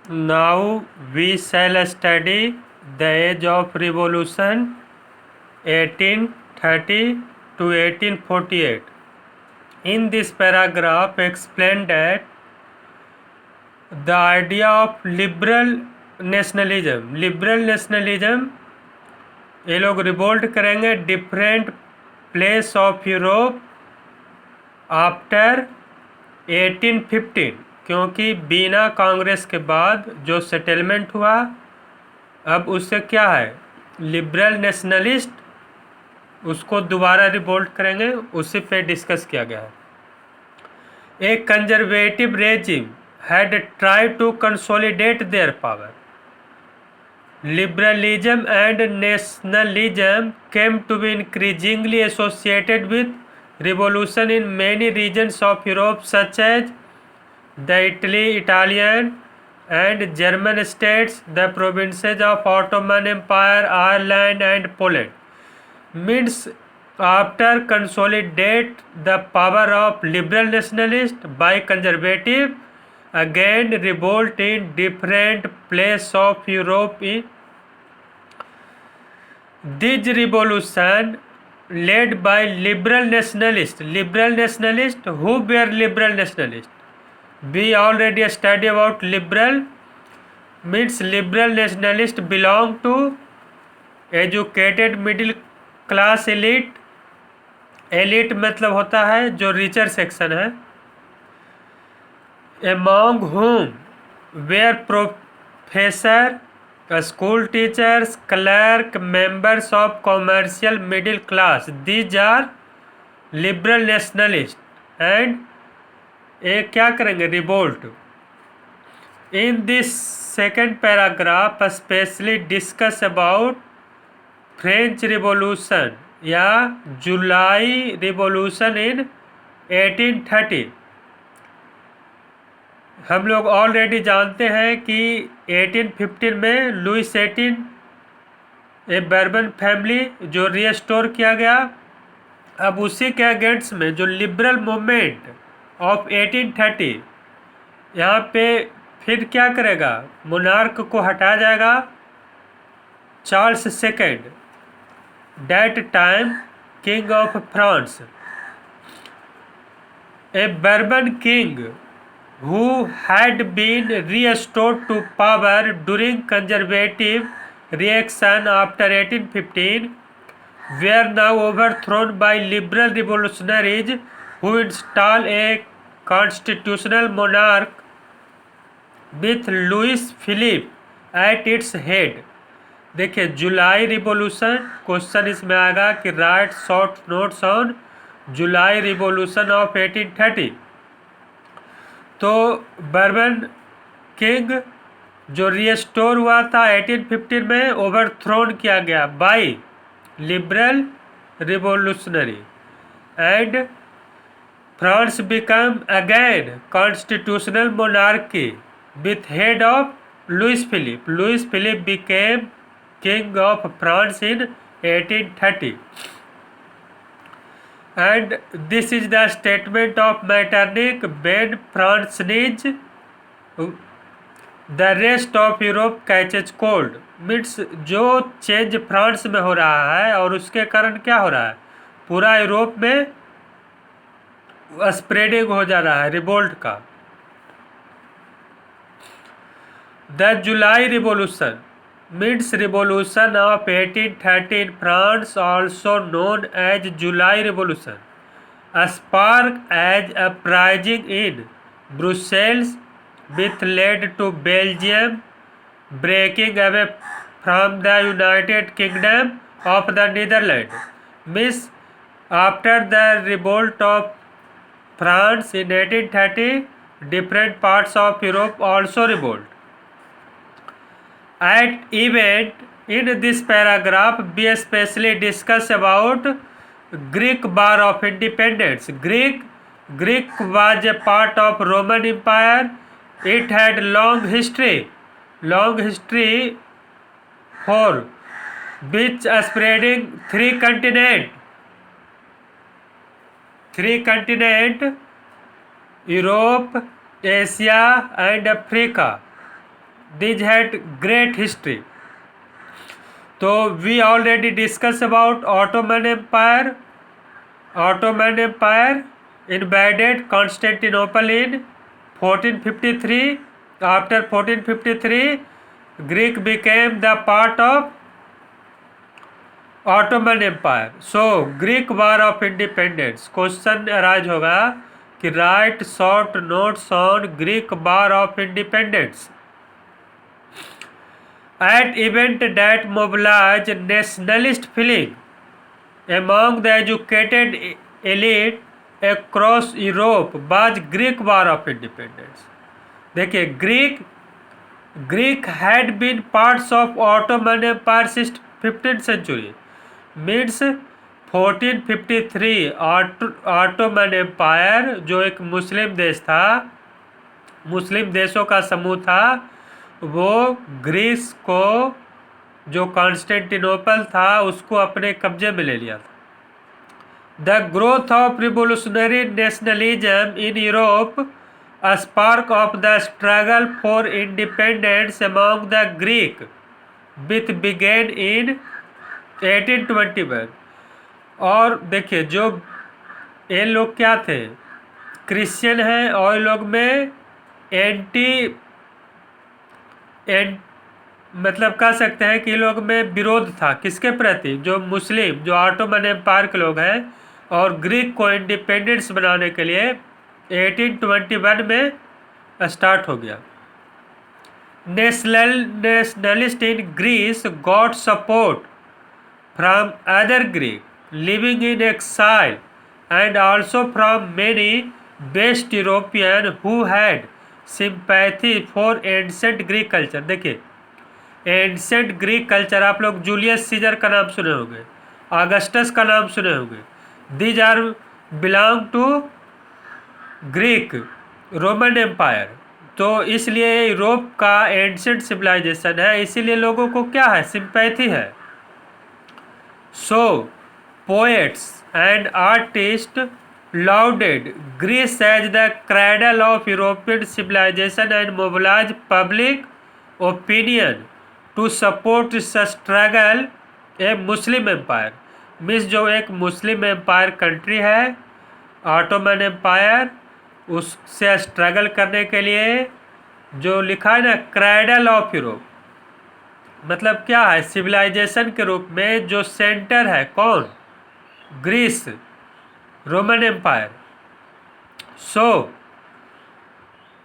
Now we shall study the age of revolution 1830 to 1848. In this paragraph explained that the idea of liberal nationalism ये लोग revolt करेंगे different place of Europe after 1815, क्योंकि बीना कांग्रेस के बाद जो settlement हुआ अब उससे क्या है लिबरल नेशनलिस्ट उसको दोबारा रिवोल्ट करेंगे, उसी पे डिस्कस किया गया है। A conservative regime had tried to consolidate their power. Liberalism and nationalism came to be increasingly associated with revolution in many regions of Europe, such as the Italian and German states, the provinces of Ottoman Empire, Ireland and Poland. Means after consolidate the power of liberal nationalist by conservative, again revolt in different places of Europe. This revolution led by liberal nationalists. Who were liberal nationalists? We already studied about liberal. Means liberal nationalists belong to educated middle class elite. Elite मतलब होता है जो richer section है। among whom were professor, school teachers, clerk, members of commercial middle class. These are liberal nationalists and ये क्या करेंगे revolt. In this second paragraph especially discuss about French revolution या जुलाई revolution in 1830। हम लोग already जानते हैं कि 1815 में लुइस 18 ए बर्बन फैमिली जो रीस्टोर किया गया। अब उसी के अगेंस्ट में जो लिबरल मूवमेंट ऑफ 1830 यहाँ पे फिर क्या करेगा, मोनार्क को हटाया जाएगा। Charles second that time king of France, a Bourbon king who had been restored to power during conservative reaction after 1815, were now overthrown by liberal revolutionaries who installed a constitutional monarch with Louis Philippe at its head। देखिए जुलाई revolution question इसमें आएगा कि right short notes on July revolution of 1830। तो bourbon king जो restore हुआ था 1815 में overthrown किया गया by liberal revolutionary and France become again constitutional monarchy with head of Louis Philippe. Louis Philippe became King of France in 1830, and this is the statement of Metternich when France needs the rest of Europe catches cold। Means जो change France में हो रहा है और उसके कारण क्या हो रहा है, पूरा यूरोप में स्प्रेडिंग हो जा रहा है रिवोल्ट का। The July revolution means revolution of 1830 in France, also known as July Revolution, sparked as a uprising in Brussels which led to Belgium breaking away from the United Kingdom of the Netherlands। Means after the revolt of France in 1830, different parts of Europe also revolt। At event in this paragraph we especially discuss about Greek War of Independence। Greek was a part of Roman Empire. It had long history for which spreading three continent Europe, Asia and Africa। these had great history. तो we already discussed about Ottoman Empire. Ottoman Empire invaded Constantinople in 1453. After 1453, Greek became the part of Ottoman Empire. So Greek War of Independence. Question arise होगा कि write short notes on Greek War of Independence. An event that mobilized nationalist feeling among the educated elite across Europe was Greek War of Independence. देखिए Greek had been parts of Ottoman Empire since 15th century. Means 1453 Ottoman empire जो एक मुस्लिम देश था, मुस्लिम देशों का समूह था, वो ग्रीस को जो कॉन्स्टेंटिनोपल था उसको अपने कब्जे में ले लिया था. The growth of revolutionary nationalism in Europe, a spark of the struggle for independence among the Greek, which began in 1821. और देखिए जो ये लोग क्या थे, क्रिश्चियन हैं और लोग में मतलब कह सकते हैं कि लोग में विरोध था किसके प्रति, जो मुस्लिम जो ऑटोमन एम्पायर के लोग हैं और ग्रीक को इंडिपेंडेंस बनाने के लिए 1821 में स्टार्ट हो गया. Nationalist in Greece got support from other Greek living in exile and also from many west European who had sympathy for ancient Greek culture. देखिए एंसेंट ग्रीक कल्चर, आप लोग जूलियस सीजर का नाम सुने होंगे, ऑगस्टस का नाम सुने होंगे. These are belong to Greek Roman empire. तो इसलिए यूरोप का एंशिएंट सिविलाइजेशन है, इसीलिए लोगों को क्या है, सिंपैथी है. So poets and artist lauded Greece as the cradle of European civilization and mobilized public opinion to support its struggle. A Muslim empire means जो एक मुस्लिम एम्पायर कंट्री है ऑटोमन एम्पायर, उससे स्ट्रगल करने के लिए जो लिखा है ना क्रैडल ऑफ यूरोप, मतलब क्या है, सिविलाइजेशन के रूप में जो सेंटर है कौन, Greece Roman empire. So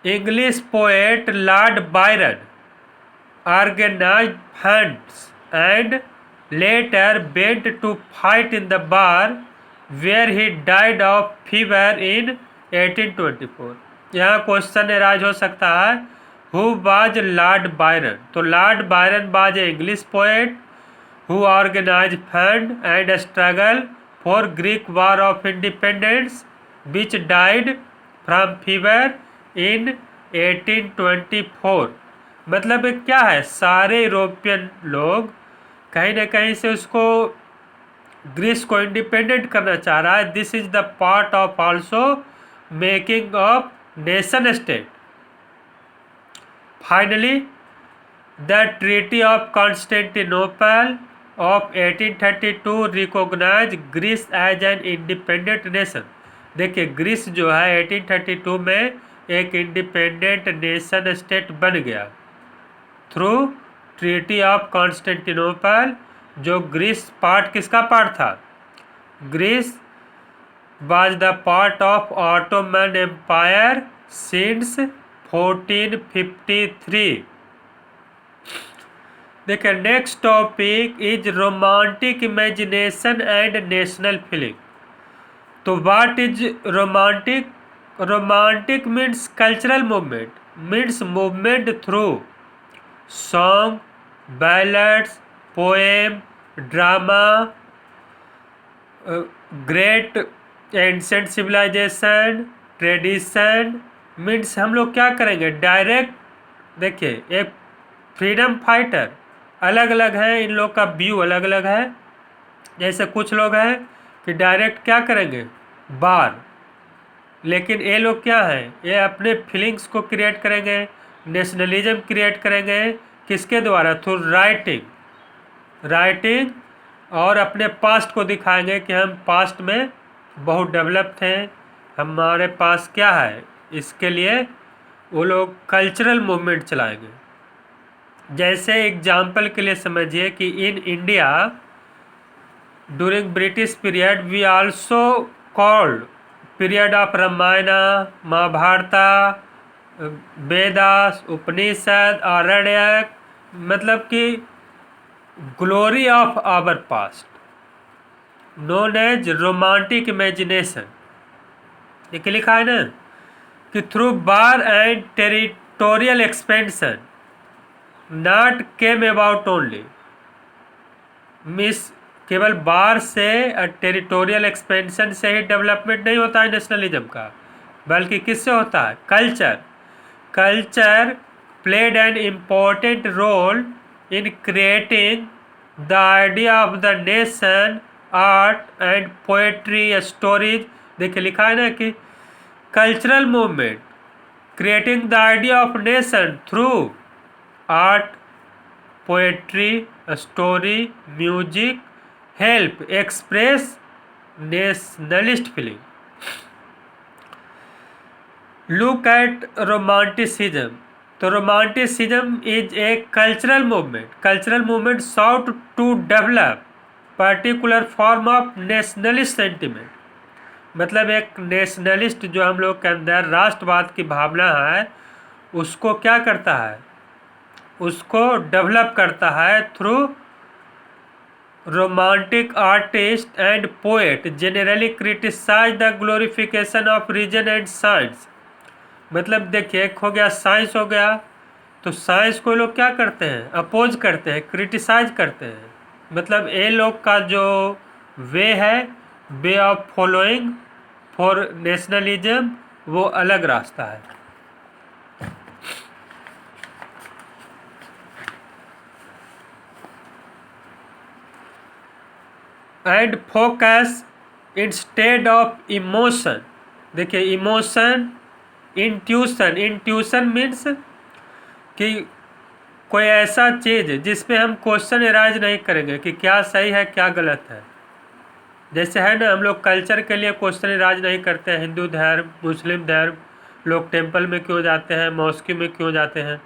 English poet Lord Byron organised funds and later went to fight in the war where he died of fever in 1824. यहाँ क्वेश्चन राइज हो सकता है हु वाज लॉर्ड बायरन. तो lord Byron was a English poet who organize fund and struggle for Greek war of independence which died from fever in 1824. मतलब क्या है, सारे European लोग कहीं ना कहीं से उसको ग्रीस को इंडिपेंडेंट करना चाह रहा है. This is the part of also making of nation state. Finally the treaty of Constantinople of 1832 recognize Greece as an independent nation. देखिए ग्रीस जो है 1832 में एक इंडिपेंडेंट नेशन स्टेट बन गया थ्रू ट्रीटी ऑफ कॉन्स्टेंटिनोपल. जो ग्रीस पार्ट किसका part था, Greece was the part of Ottoman empire since 1453. देखिए next topic is romantic imagination and national feeling. तो what is romantic, romantic means cultural movement, means movement through song, ballads, poem, drama, great ancient civilization, tradition. Means हम लोग क्या करेंगे direct. देखिए एक freedom fighter, अलग अलग है, इन लोग का व्यू अलग अलग है. जैसे कुछ लोग हैं कि डायरेक्ट क्या करेंगे बार, लेकिन ये लोग क्या हैं, ये अपने फीलिंग्स को क्रिएट करेंगे, नेशनलिज्म क्रिएट करेंगे किसके द्वारा? थ्रू राइटिंग और अपने पास्ट को दिखाएंगे कि हम पास्ट में बहुत डेवलप थे, हमारे पास क्या है। इसके लिए वो लोग कल्चरल मूवमेंट चलाएंगे। जैसे एग्जाम्पल के लिए समझिए कि in India during British period we also called period of Ramayana, Mahabharata, Vedas, Upanishad, Aranyaka, मतलब कि glory of our past, known as romantic imagination. ये लिखा है ना कि through war and territorial expansion not came about only, मिस केवल बार से टेरिटोरियल एक्सपेंशन से ही डेवलपमेंट नहीं होता है नेशनलिज्म का, बल्कि किससे होता है? Culture played an important role in creating the idea of the nation, art and poetry, stories. देखिए लिखा है ना कि cultural movement creating the idea of nation through art, poetry, story, music help express nationalist feeling. Look at romanticism. तो romanticism is a cultural movement sought to develop particular form of nationalist sentiment. मतलब एक nationalist जो हम लोग के अंदर राष्ट्रवाद की भावना है उसको क्या करता है? उसको डेवलप करता है through romantic artist and poet generally criticize the glorification of reason and science. मतलब देखिए एक हो गया साइंस हो गया, तो साइंस को लोग क्या करते हैं? अपोज करते हैं, क्रिटिसाइज करते हैं। मतलब ये लोग का जो वे है, way of following for nationalism, वो अलग रास्ता है। And focus instead of emotion. देखिए इमोशन, इंट्यूशन मीन्स कि कोई ऐसा चीज़ जिस पे हम क्वेश्चन एराइज नहीं करेंगे कि क्या सही है क्या गलत है। जैसे है ना, हम लोग कल्चर के लिए क्वेश्चन एराइज नहीं करते हैं। हिंदू धर्म, मुस्लिम धर्म, लोग टेम्पल में क्यों जाते हैं, मॉस्की में क्यों जाते हैं।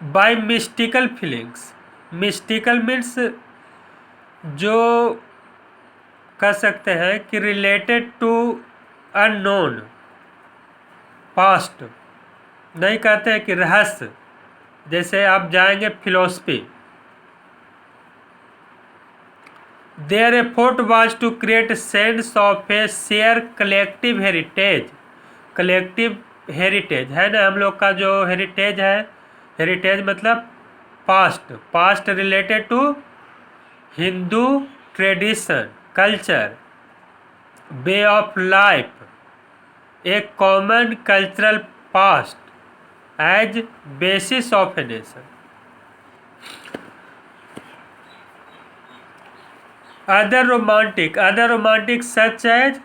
By mystical feelings. Mystical means जो कह सकते हैं कि रिलेटेड टू अननोन पास्ट, नहीं कहते हैं कि रहस्य। जैसे आप जाएंगे philosophy, there effort was to create sense of a share collective heritage. Collective heritage है ना, हम लोग का जो हेरिटेज है, हेरिटेज मतलब past related to Hindu tradition, culture, way of life, a common cultural past as basis of a nation. Other romantic such as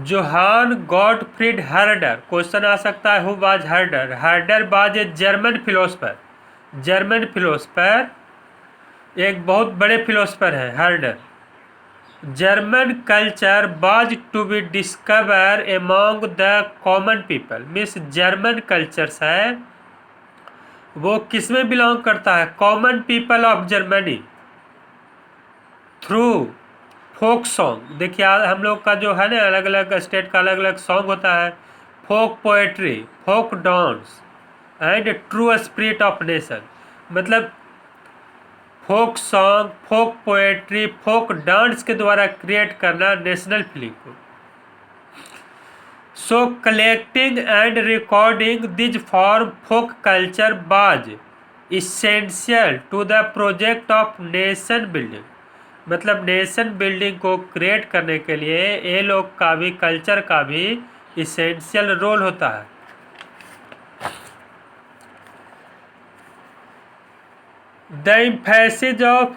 Johann Gottfried Herder. Question आ सकता है who was Herder? Herder was a German philosopher, एक बहुत बड़े philosopher है Herder. German culture was to be discover among the common people. Means German cultures है वो किस में बिलोंग करता है? Common people of Germany, through folk song. देखिए हम लोग का जो है ना, अलग अलग स्टेट का अलग अलग सॉन्ग होता है। Folk poetry, folk dance and true spirit of nation. मतलब folk song, folk poetry, folk dance के द्वारा क्रिएट करना नेशनल फीलिंग को। So collecting and recording this form folk culture was essential to the project of nation building. मतलब nation building को create करने के लिए ये लोग का भी, कल्चर का भी इसेंशियल रोल होता है। The emphasis of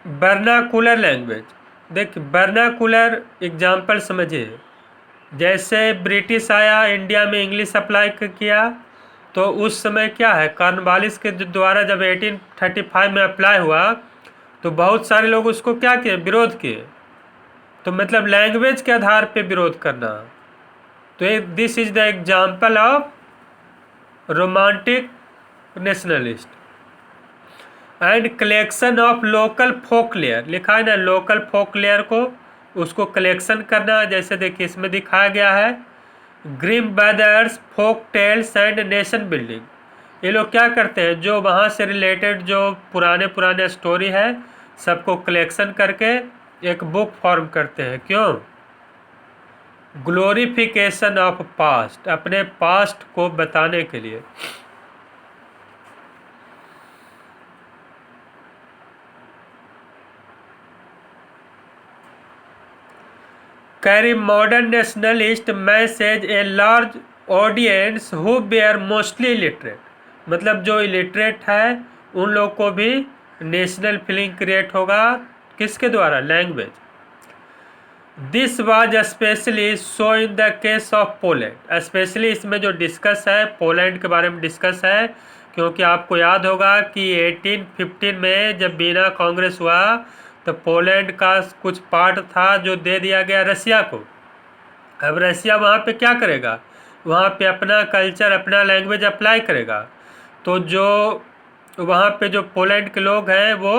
vernacular language. देखिए वर्नाकुलर एग्जाम्पल समझिए जैसे ब्रिटिश आया इंडिया में, इंग्लिश अप्लाई किया, तो उस समय क्या है, कॉर्नवालिस के द्वारा जब 1835 में अप्लाई हुआ तो बहुत सारे लोग उसको क्या किए, विरोध किए। तो मतलब लैंग्वेज के आधार पे विरोध करना। तो this is the example of romantic nationalist. And collection of local folk layer, लिखा है ना लोकल फोक लेयर को, उसको कलेक्शन करना। जैसे देखिए इसमें दिखाया गया है Grimm brothers folk tales and nation building. ये लोग क्या करते हैं, जो वहाँ से रिलेटेड जो पुराने पुराने स्टोरी है सबको कलेक्शन करके एक बुक फॉर्म करते हैं। क्यों? ग्लोरिफिकेशन ऑफ पास्ट, अपने पास्ट को बताने के लिए। Carry modern nationalist message a large audience who were mostly illiterate, मतलब जो इलिटरेट है उन लोग को भी नेशनल फीलिंग क्रिएट होगा। किसके द्वारा? Language. This was specially so in the case of Poland, specially इसमें जो डिस्कस है पोलैंड के बारे में डिस्कस है, क्योंकि आपको याद होगा कि 1815 में जब वीना कांग्रेस हुआ तो पोलैंड का कुछ पार्ट था जो दे दिया गया रसिया को। अब रसिया वहाँ पे क्या करेगा, वहाँ पे अपना कल्चर अपना लैंग्वेज अप्लाई करेगा। तो जो वहाँ पे जो पोलैंड के लोग हैं वो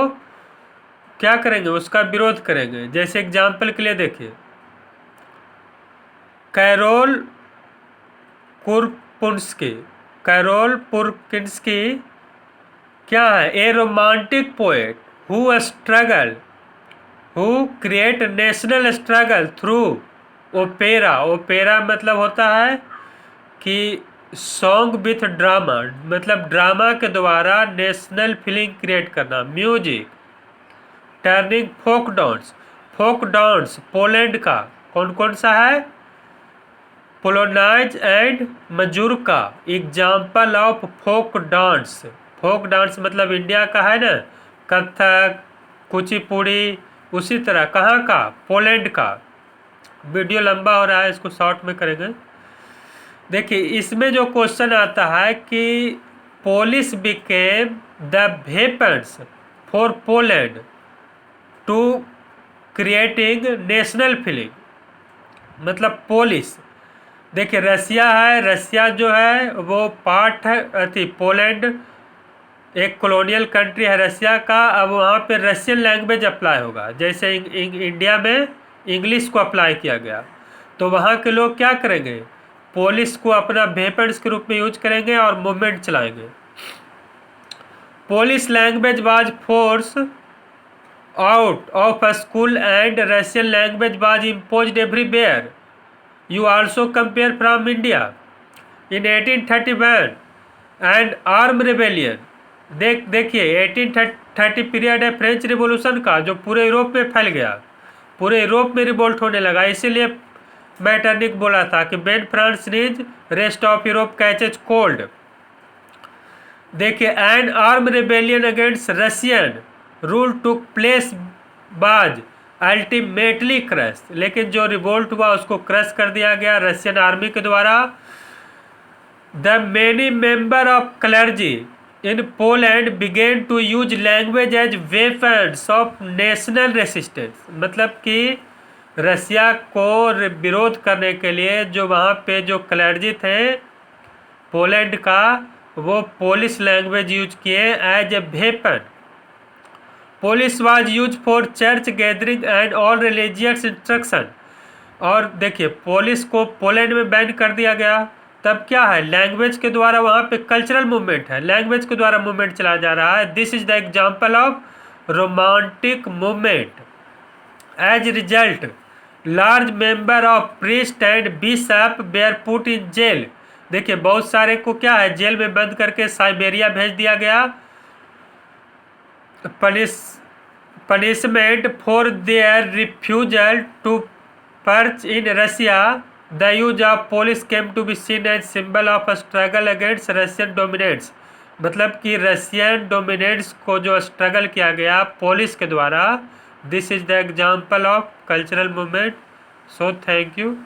क्या करेंगे, उसका विरोध करेंगे। जैसे एग्जाम्पल के लिए देखिए कैरोल कुरपुंस्की, कैरोल पुरकिंस्की क्या है, a romantic poet who struggle who create national struggle through opera. Opera मतलब होता है कि सॉन्ग विथ ड्रामा, मतलब ड्रामा के द्वारा नेशनल फीलिंग क्रिएट करना। Music, turning folk dance, folk dance Poland का कौन कौन सा है, polonaise and mazurka, example of folk dance. Folk dance मतलब इंडिया का है ना, कथक, कुचिपुड़ी, उसी तरह कहाँ का, पोलैंड का। वीडियो लंबा हो रहा है, इसको शॉर्ट में करेंगे। देखिए इसमें जो क्वेश्चन आता है कि Polish became the weapons for Poland to creating national feeling, मतलब पोलिस। देखिए रसिया है, रसिया जो है वो पार्ट है अति पोलैंड एक कॉलोनियल कंट्री है रसिया का। अब वहाँ पे रशियन लैंग्वेज अप्लाई होगा, जैसे इंडिया में इंग्लिश को अप्लाई किया गया। तो वहाँ के लोग क्या करेंगे, पोलिस को अपना वेपन्स के रूप में यूज करेंगे और मूवमेंट चलाएंगे। Polish language was force out of school and Russian language was imposed everywhere. You also compare from India in 1831 and armed rebellion। देखिए 1830 पीरियड है फ्रेंच रिवॉल्यूशन का, जो पूरे यूरोप में फैल गया, पूरे यूरोप में रिवोल्ट होने लगा। इसीलिए मैटरनिक बोला था कि when France sneezes rest of Europe catches cold. देखिए an arm rebellion against Russian rule took place but ultimately crush, लेकिन जो रिवोल्ट हुआ उसको क्रश कर दिया गया रशियन आर्मी के द्वारा। The many member of clergy in Poland began to use language as weapons of national resistance, मतलब कि रसिया को विरोध करने के लिए जो वहाँ पे जो क्लर्जी थे पोलैंड का, वो पोलिश लैंग्वेज यूज किए as a weapon. Polish was use for church gathering and all religious instruction. और देखिए पोलिश को पोलैंड में बैन कर दिया गया, तब क्या है, लैंग्वेज के द्वारा वहाँ पे कल्चरल मूवमेंट है, लैंग्वेज के द्वारा मूवमेंट चला जा रहा है। This is the example of romantic movement. As result large member of priest and bishop were put in jail. देखिए बहुत सारे को क्या है, जेल में बंद करके साइबेरिया भेज दिया गया। punishment for their refusal to perch in Russia, the use of police came to be seen as symbol of a struggle against Russian dominance। मतलब कि रशियन डोमिनेंस को जो स्ट्रगल किया गया पुलिस के द्वारा। This is the example of cultural movement. So thank you.